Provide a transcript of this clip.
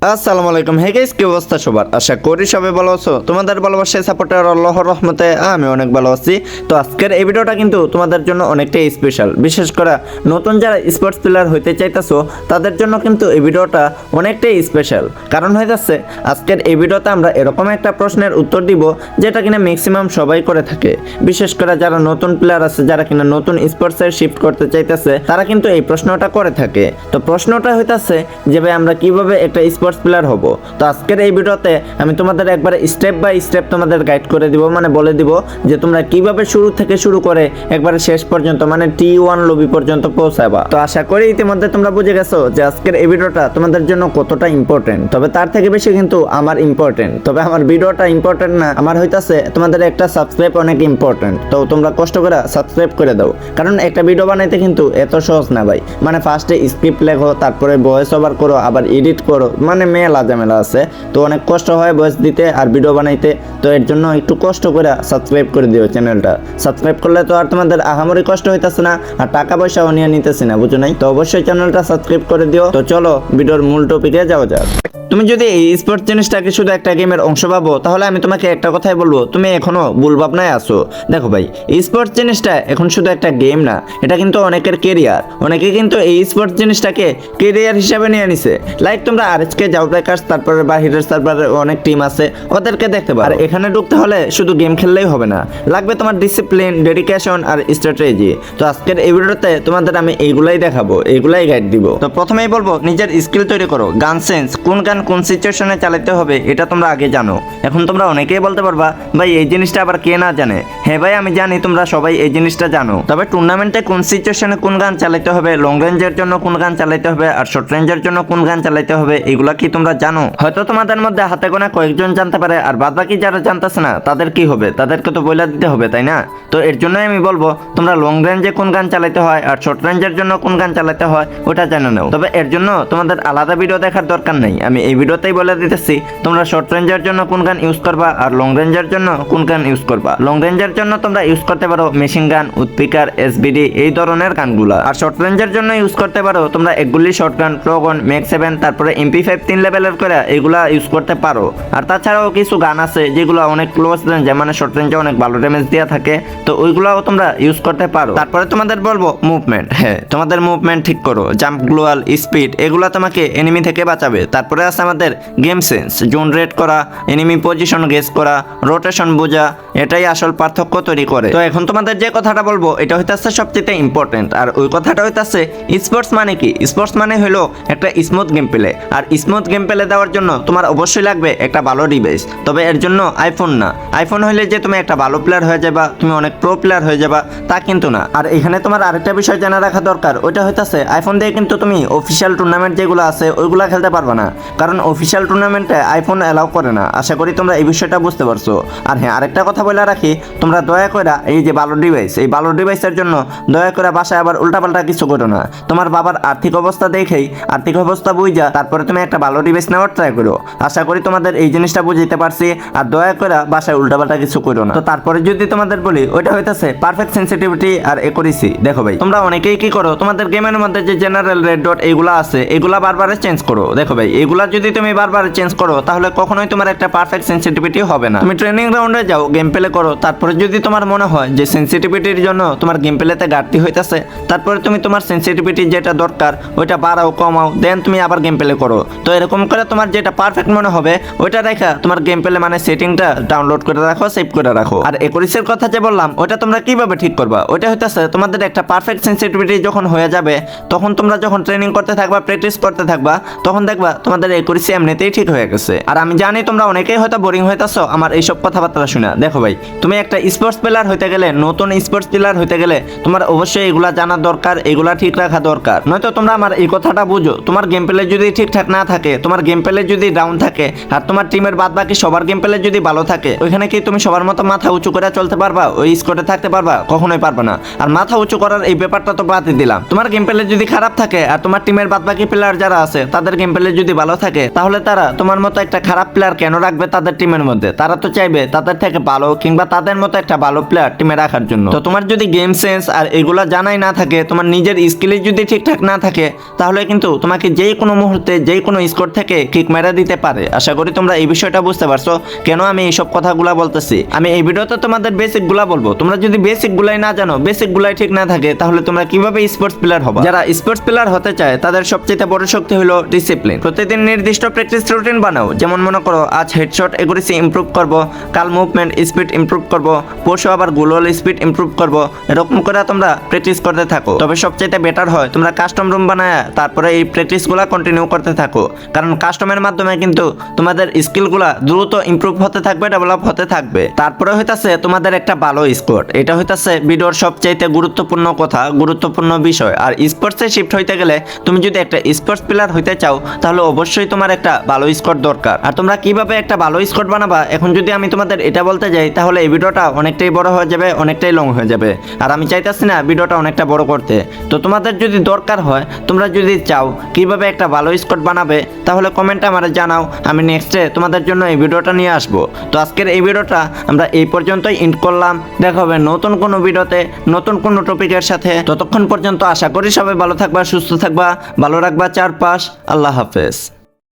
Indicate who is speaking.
Speaker 1: আসসালামু আলাইকুম। Hey guys, কি অবস্থা সবার? আশা করি সবাই ভালো আছো। তোমাদের ভালোবাসায় সাপোর্টার আল্লাহর রহমতে আমি অনেক ভালো আছি। তো আজকের এই ভিডিওটা কিন্তু তোমাদের জন্য অনেকটাই স্পেশাল। বিশেষ করে নতুন যারা স্পোর্টস প্লেয়ার হইতে চাইতেছো তাদের জন্য কিন্তু এই ভিডিওটা অনেকটাই স্পেশাল। কারণ হয়ে যাচ্ছে আজকের এই ভিডিওতে আমরা এরকম একটা প্রশ্নের উত্তর দিব যেটা কিনা ম্যাক্সিমাম সবাই করে থাকে। বিশেষ করে যারা নতুন প্লেয়ার আছে, যারা কিনা নতুন স্পোর্টসে শিফট করতে চাইতেছে, তারা কিন্তু এই প্রশ্নটা করে থাকে। তো প্রশ্নটা হইতাছে যে ভাই আমরা কিভাবে একটা স্পোর্টস প্লেয়ার হব। তো আজকের এই ভিডিওতে আমি তোমাদের একবারে স্টেপ বাই স্টেপ তোমাদের গাইড করে দিব, মানে বলে দিব যে তোমরা কিভাবে শুরু থেকে শুরু করে একবারে শেষ পর্যন্ত মানে T1 লবি পর্যন্ত পৌঁছাবা। তো আশা করি ইতিমধ্যে তোমরা বুঝে গেছো যে আজকের এই ভিডিওটা তোমাদের জন্য কতটা ইম্পর্টেন্ট। তবে তার থেকে বেশি কিন্তু আমার ইম্পর্টেন্ট। তবে আমার ভিডিওটা ইম্পর্টেন্ট না, আমার হইতাছে তোমাদের একটা সাবস্ক্রাইব অনেক ইম্পর্টেন্ট। তো তোমরা কষ্ট করে সাবস্ক্রাইব করে দাও, কারণ একটা ভিডিও বানাইতে কিন্তু এত সহজ না ভাই। মানে ফার্স্টে স্ক্রিপ্ট লেখো, তারপরে ভয়েস ওভার করো, আবার এডিট করো, মানে মেলা ঝামেলা আছে। তো অনেক কষ্ট হয় ভয়েস দিতে আর ভিডিও বানাইতে। তো এর জন্য একটু কষ্ট করে সাবস্ক্রাইব করে দিও চ্যানেলটা। সাবস্ক্রাইব করলে তো আর তোমাদের আহামরি কষ্ট হইতাছে না, আর টাকা পয়সাও নিয়ে নিতেছি না, বুঝো নাই? তো অবশ্যই চ্যানেলটা সাবস্ক্রাইব করে দিও। তো চলো ভিডিওর মূল টপিকে যাওয়া যাক। তুমি যদি এই স্পোর্টস জিনিসটাকে শুধু একটা গেমের অংশ ভাবো, তাহলে আমি তোমাকে একটা কথাই বলবো, তুমি এখনো ভুল ভাবনায় আছো। দেখো ভাই, স্পোর্টস জিনিসটা এখন শুধু একটা গেম না, এটা কিন্তু অনেকের কেরিয়ার। অনেকে কিন্তু এই স্পোর্টস জিনিসটাকে কেরিয়ার হিসাবে নিয়ে নিছে। লাইক তোমরা আরএসকে যাও ব্রেকার্স, তারপরে বাহিরের সার্ভারে অনেক টিম আছে, ওদেরকে দেখতে পারো। আর এখানে ঢুকতে হলে শুধু গেম খেললেই হবে না, লাগবে তোমার ডিসিপ্লিন, ডেডিকেশন আর স্ট্র্যাটেজি। তো আজকের এই ভিডিওতে তোমাদের আমি এইগুলাই দেখাবো, এইগুলাই গাইড দিব। তো প্রথমেই বলবো নিজের স্কিল তৈরি করো। গান সেন্স, কোন গান কোন সিচুয়েশনে চালাতে হবে এটা তোমরা আগে জানো। এখন তোমরা অনেকেই বলতে পারবা ভাই এই জিনিসটা আবার কে না জানে। হ্যাঁ ভাই, আমি জানি তোমরা সবাই এই জিনিসটা জানো। তবে টুর্নামেন্টে কোন সিচুয়েশনে কোন গান চালাতে হবে, লং রেঞ্জের জন্য কোন গান চালাতে হবে, আর শর্ট রেঞ্জের জন্য কোন গান চালাতে হবে, এগুলা কি তোমরা জানো? হয়তো তোমাদের মধ্যে হাতে গোনা কয়েকজন জানতে পারে, আর বাদ বাকি যারা জানতেছে না তাদের কি হবে? তাদেরকে তো বইলা দিতে হবে, তাই না? তো এর জন্যই আমি বলবো তোমরা লং রেঞ্জে কোন গান চালাতে হয় আর শর্ট রেঞ্জের জন্য কোন গান চালাতে হয় ওটা জেনে নাও। তবে এর জন্য তোমাদের আলাদা ভিডিও দেখার দরকার নেই, আমি এই ভিডিওতেই বলে দিতেছি তোমরা শর্ট রেঞ্জের জন্য কোন গান ইউজ করবা আর লং রেঞ্জের জন্য কোন গান ইউজ করবা। লং রেঞ্জের জন্য তোমরা ইউজ করতে পারো মেশিন গান, উৎপিকার, এসবিডি, এই ধরনের গানগুলা। আর শর্ট রেঞ্জের জন্য ইউজ করতে পারো তোমরা একগুলি শর্ট গান, প্রোগন, ম্যাক 7, তারপরে MP5 3 লেভেলের করে এগুলা ইউজ করতে পারো। আর তাছাড়াও কিছু গান আছে যেগুলো অনেক ক্লোজ রেঞ্জে, মানে শর্ট রেঞ্জে অনেক ভালো ড্যামেজ দেওয়া থাকে, তো ওইগুলাও তোমরা ইউজ করতে পারো। তারপরে তোমাদের বলবো মুভমেন্ট। হ্যাঁ, তোমাদের মুভমেন্ট ঠিক করো। জাম্প, গ্লোয়াল, স্পিড, এগুলা তোমাকে এনিমি থেকে বাঁচাবে। তারপরে আছে আমাদের গেম সেন্স, জোন রেড করা, এনিমি পজিশন গেস করা, রোটেশন বোঝা, এটাই আসল পার্থক্য তৈরি করে। তো এখন তোমাদের যে কথাটা বলবো এটা হইতাছে সবচেয়ে ইম্পর্টেন্ট, আর ওই কথাটা হইতাছে স্পোর্টস মানে কি? স্পোর্টস মানে হলো একটা স্মুথ গেম প্লে। আর স্মুথ গেম প্লে দেওয়ার জন্য তোমার অবশ্যই লাগবে একটা ভালো ডিভাইস। তবে এর জন্য আইফোন না। আইফোন হইলে যে তুমি একটা ভালো প্লেয়ার হয়ে যাবা, তুমি অনেক প্রো প্লেয়ার হয়ে যাবা, তা কিন্তু না। আর এখানে তোমার আরেকটা বিষয় জানা রাখা দরকার, ওইটা হইতাছে আইফোন দিয়ে কিন্তু তুমি অফিসিয়াল টুর্নামেন্ট যেগুলো আছে ওইগুলা খেলতে পারবা না, কারণ অফিসিয়াল টুর্নামেন্টে আইফোন অ্যালাউ করে না। আশা করি তোমরা এই বিষয়টা বুঝতে পারছো। আর হ্যাঁ, আরেকটা কথা বলে রাখি, তোমরা দয়া করে এই যে ভালো ডিভাইস, এই ভালো ডিভাইসের জন্য দয়া করে বাসায় আবার উল্টাপাল্টা কিছু করো না। তোমার বাবার আর্থিক অবস্থা দেখেই, আর্থিক অবস্থা বুঝা তারপরে তুমি একটা ভালো ডিভাইস নেওয়ার ট্রাই করো। আশা করি তোমাদের এই জিনিসটা বুঝতে পারছি। আর দয়া করে বাসায় উল্টাপাল্টা কিছু করো না। তো তারপরে যদি তোমাদের বলি, ওইটা হইতাছে পারফেক্ট সেন্সিটিভিটি আর একুরেসি। দেখো ভাই, তোমরা অনেকেই কি করো, তোমাদের গেমের মধ্যে যে জেনারেল রেড ডট এগুলা আছে এগুলা বারবার চেঞ্জ করো। দেখো ভাই, এগুলা যদি তুমি বারবার চেঞ্জ করো তাহলে কখনোই তোমার একটা পারফেক্ট সেন্সিটিভিটি হবে না। তুমি ট্রেনিং গ্রাউন্ডে যাও, গেম প্লে করো, তারপরে যদি তোমার মনে হয় যে সেন্সিটিভিটির জন্য তোমার গেম প্লেতে ঘাটতি হইতাছে, তারপরে তুমি তোমার সেন্সিটিভিটি যেটা দরকার ওইটা বাড়াও, কমাও, দেন তুমি আবার গেম প্লে করো। তো এরকম করে তোমার যেটা পারফেক্ট মনে হবে ওইটা রেখা তোমার গেম প্লে মানে সেটিংটা ডাউনলোড করে রাখো, সেভ করে রাখো। আর একুরেসির কথা যে বললাম ওইটা তোমরা কিভাবে ঠিক করবা, ওইটা হইতাছে তোমাদের একটা পারফেক্ট সেন্সিটিভিটি যখন হয়ে যাবে, তখন তোমরা যখন ট্রেনিং করতে থাকবা, প্র্যাকটিস করতে থাকবা, তখন দেখবা তোমাদের একুরেসি এমনিতেই ঠিক হয়ে গেছে। আর আমি জানি তোমরা অনেকেই হয়তো বোরিং হইতাছো আমার এইসব কথাবার্তা শুনে। দেখো ভাই, তুমি একটা স্পোর্টস প্লেয়ার হইতে গেলে, নতুন স্পোর্টস প্লেয়ার হইতে গেলে তোমার অবশ্যই এগুলা জানা দরকার, এগুলা ঠিক রাখা দরকার। নয়তো তোমরা আমার এই কথাটা বুঝো, তোমার গেম প্লে যদি ঠিকঠাক না থাকে, তোমার গেম প্লে যদি ডাউন থাকে, আর তোমার টিমের বাদ বাকি সবার গেম প্লে যদি ভালো থাকে, ওইখানে কি তুমি সবার মতো মাথা উঁচু করে চলতে পারবা? ওই স্কোরে থাকতে পারবা? কখনোই পারবা না। আর মাথা উঁচু করার এই ব্যাপারটা তো বাদই দিলাম। তোমার গেম প্লে যদি খারাপ থাকে আর তোমার টিমের বাদ বাকি প্লেয়ার যারা আছে তাদের গেম প্লে যদি ভালো থাকে, থাকে তাহলে তারা তোমার মতো একটা খারাপ প্লেয়ার কেন রাখবে তাদের টিমের মধ্যে? তারা তো চাইবে তাদের থেকে ভালো কিংবা তাদের মতো একটা ভালো প্লেয়ার টিমে রাখার জন্য। তো তোমার যদি গেম সেন্স আর এগুলা জানাই না থাকে, তোমার নিজের স্কিলে যদি ঠিকঠাক না থাকে, তাহলে কিন্তু তোমাকে যেই কোনো মুহূর্তে যেই কোনো স্কোর থেকে কিক মেরে দিতে পারে। আশা করি তোমরা এই বিষয়টা বুঝতে পারছো কেন আমি এইসব কথাগুলা বলতেছি। আমি এই ভিডিওতে তোমাদের বেসিক গুলা বলবো। তোমরা যদি বেসিক গুলাই না জানো, বেসিক গুলাই ঠিক না থাকে, তাহলে তোমরা কিভাবে স্পোর্টস প্লেয়ার হবে? যারা স্পোর্টস প্লেয়ার হতে চায় তাদের সবচেয়ে বড় শক্তি হলো ডিসিপ্লিন। প্রতিদিন নির্দিষ্ট প্র্যাকটিস রুটিন বানাও। যেমন মনে করো আজ হেডশট একুরেসি ইমপ্রুভ করব, কাল মুভমেন্ট স্পিড ইমপ্রুভ করব, পরশু আবার গ্লোবাল স্পিড ইমপ্রুভ করব। এরকম করে তোমরা প্র্যাকটিস করতে থাকো। তবে সবচেয়ে বেটার হয় তোমরা কাস্টম রুম বানায় তারপরে এই প্র্যাকটিসগুলো কন্টিনিউ করতে থাকো, কারণ কাস্টমের মাধ্যমে কিন্তু তোমাদের স্কিলগুলা দ্রুত ইমপ্রুভ হতে থাকবে, ডেভেলপ হতে থাকবে। তারপরে হইতাছে তোমাদের একটা ভালো স্কোর। এটা হইতাছে ভিডিওর সবচাইতে গুরুত্বপূর্ণ কথা, গুরুত্বপূর্ণ বিষয়। আর স্পোর্টসে শিফট হইতে গেলে তুমি যদি একটা স্পোর্টস প্লেয়ার হইতে চাও, তাহলে অবশ্যই তোমার একটা ভালো স্কোর দরকার। আর তোমরা কিভাবে একটা ভালো স্কোর বানাবা, এখন যদি আমি তোমাদের এটা বলতে যাই, তাহলে এই ভিডিওটা অনেকটাই বড় হয়ে যাবে, অনেকটাই লং হয়ে যাবে। আর আমি চাইতাছি না ভিডিওটা অনেকটা বড় করতে। তো তোমাদের যদি দরকার হয়, তোমরা যদি চাও কিভাবে একটা ভালো স্কোর বানাবে, তাহলে কমেন্টে আমারে জানাও। আমি নেক্সটে তোমাদের জন্য এই ভিডিওটা নিয়ে আসবো। তো আজকের এই ভিডিওটা আমরা এই পর্যন্তই এন্ড করলাম। দেখা হবে নতুন কোনো ভিডিওতে, নতুন কোনো টপিকের সাথে। ততক্ষণ পর্যন্ত আশা করি সবাই ভালো থাকবা, সুস্থ থাকবা, ভালো রাখবা চারপাশ। আল্লাহ হাফেজ।